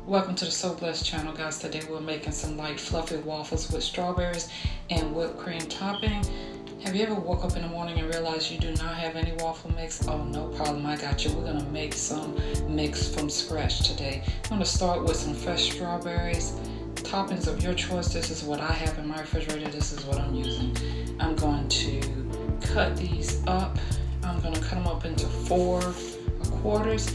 Welcome to the So Blessed channel, guys. Today we're making some light fluffy waffles with strawberries and whipped cream topping. Have you ever woke up in the morning and realized you do not have any waffle mix? Oh, no problem, I got you. We're gonna make some mix from scratch today. I'm gonna start with some fresh strawberries. Toppings of your choice. This is what I have in my refrigerator. This is what I'm using. I'm going to cut these up. I'm gonna cut them up into 4 quarters.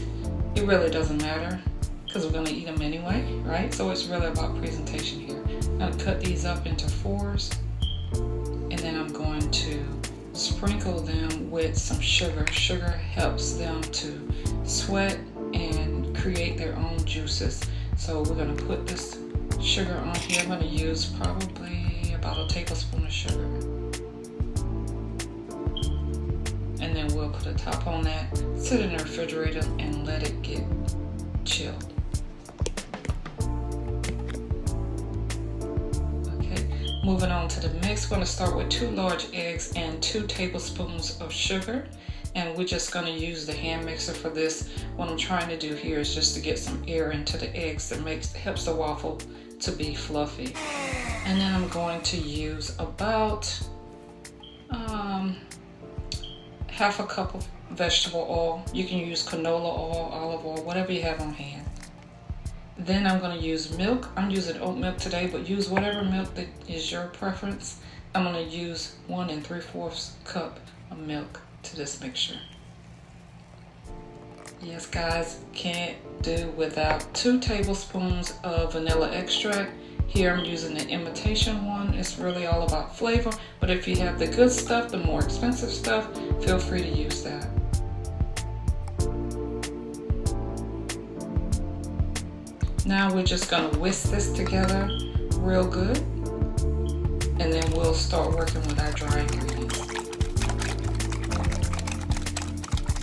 It really doesn't matter, because we're going to eat them anyway, right? So it's really about presentation here. I'm going to cut these up into 4s, and then I'm going to sprinkle them with some sugar. Sugar helps them to sweat and create their own juices. So we're going to put this sugar on here. I'm going to use probably about a tablespoon of sugar. And then we'll put a top on that, sit in the refrigerator, and let it get chilled. Moving on to the mix, we're going to start with 2 large eggs and 2 tablespoons of sugar. And we're just going to use the hand mixer for this. What I'm trying to do here is just to get some air into the eggs that helps the waffle to be fluffy. And then I'm going to use about half a cup of vegetable oil. You can use canola oil, olive oil, whatever you have on hand. Then I'm going to use milk. I'm using oat milk today, but use whatever milk that is your preference. I'm going to use 1 3/4 cup of milk to this mixture. Yes, guys, can't do without 2 tablespoons of vanilla extract. Here I'm using the imitation one. It's really all about flavor, but if you have the good stuff, the more expensive stuff, feel free to use that. Now we're just going to whisk this together real good, and then we'll start working with our dry ingredients.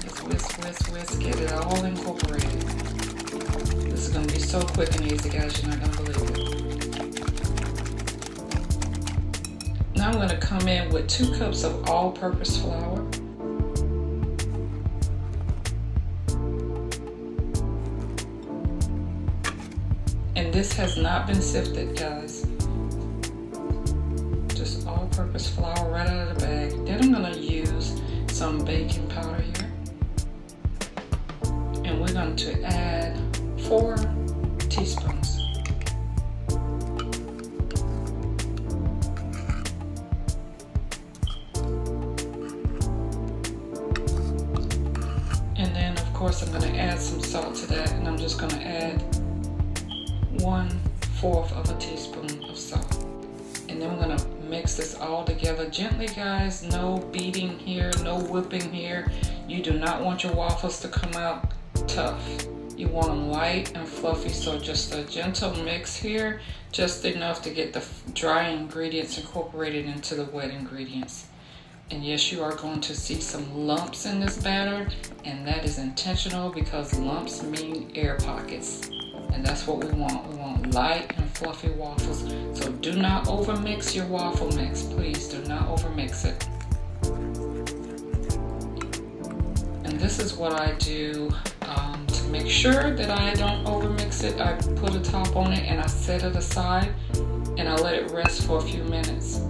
Just whisk, whisk, whisk, get it all incorporated. This is going to be so quick and easy, guys, you're not going to believe it. Now I'm going to come in with 2 cups of all-purpose flour. And this has not been sifted, guys. Just all-purpose flour right out of the bag. Then I'm going to use some baking powder here. And we're going to add 4 teaspoons. And then, of course, I'm going to add some salt to that. And I'm just going to add 1/4 of a teaspoon of salt. And then we're going to mix this all together gently, guys. No beating here, no whipping here. You do not want your waffles to come out tough. You want them light and fluffy, so just a gentle mix here, just enough to get the dry ingredients incorporated into the wet ingredients. And yes, you are going to see some lumps in this batter, and that is intentional because lumps mean air pockets. And that's what we want. We want light and fluffy waffles. So do not overmix your waffle mix. Please do not overmix it. And this is what I do to make sure that I don't overmix it. I put a top on it and I set it aside and I let it rest for a few minutes.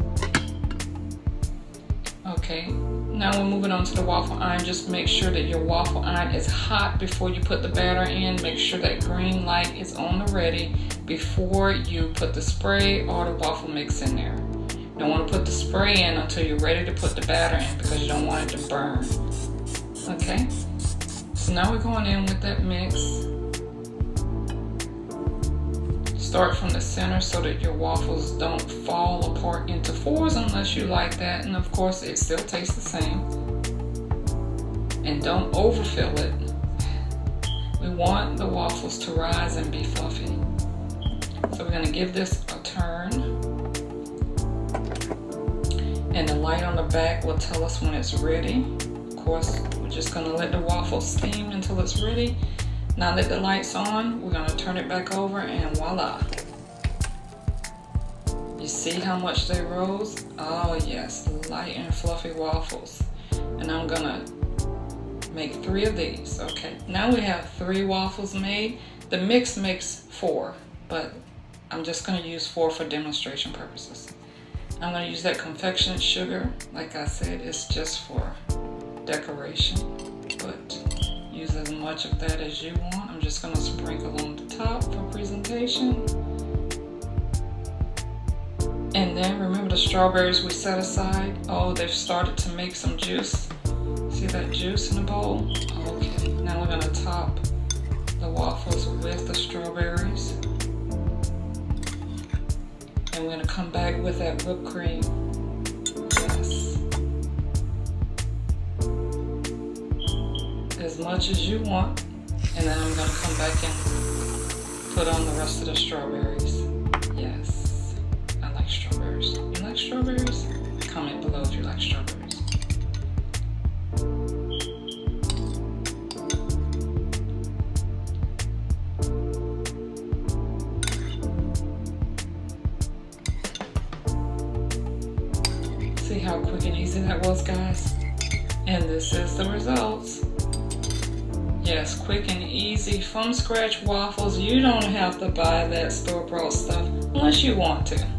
Okay, now we're moving on to the waffle iron. Just make sure that your waffle iron is hot before you put the batter in. Make sure that green light is on the ready before you put the spray or the waffle mix in there. You don't want to put the spray in until you're ready to put the batter in because you don't want it to burn. Okay, so now we're going in with that mix. Start from the center so that your waffles don't fall apart into 4s unless you like that, and of course it still tastes the same. And don't overfill it. We want the waffles to rise and be fluffy. So we're going to give this a turn, and the light on the back will tell us when it's ready. Of course, we're just going to let the waffle steam until it's ready. Now that the light's on, we're going to turn it back over, and voila. You see how much they rose? Oh yes, light and fluffy waffles. And I'm going to make 3 of these. Okay, now we have 3 waffles made. The mix makes 4, but I'm just going to use 4 for demonstration purposes. I'm going to use that confectionate sugar. Like I said, it's just for decoration, but use as much of that as you want. I'm just going to sprinkle on the top for presentation. And then remember the strawberries we set aside? Oh, they've started to make some juice. See that juice in the bowl? Okay, now we're going to top the waffles with the strawberries. And we're going to come back with that whipped cream. Yes. As much as you want. And then I'm going to come back and put on the rest of the strawberries. Yes. I like strawberries. You like strawberries? Comment below if you like strawberries. See how quick and easy that was, guys? And this is the results. Yes, quick and easy from scratch waffles. You don't have to buy that store-bought stuff unless you want to.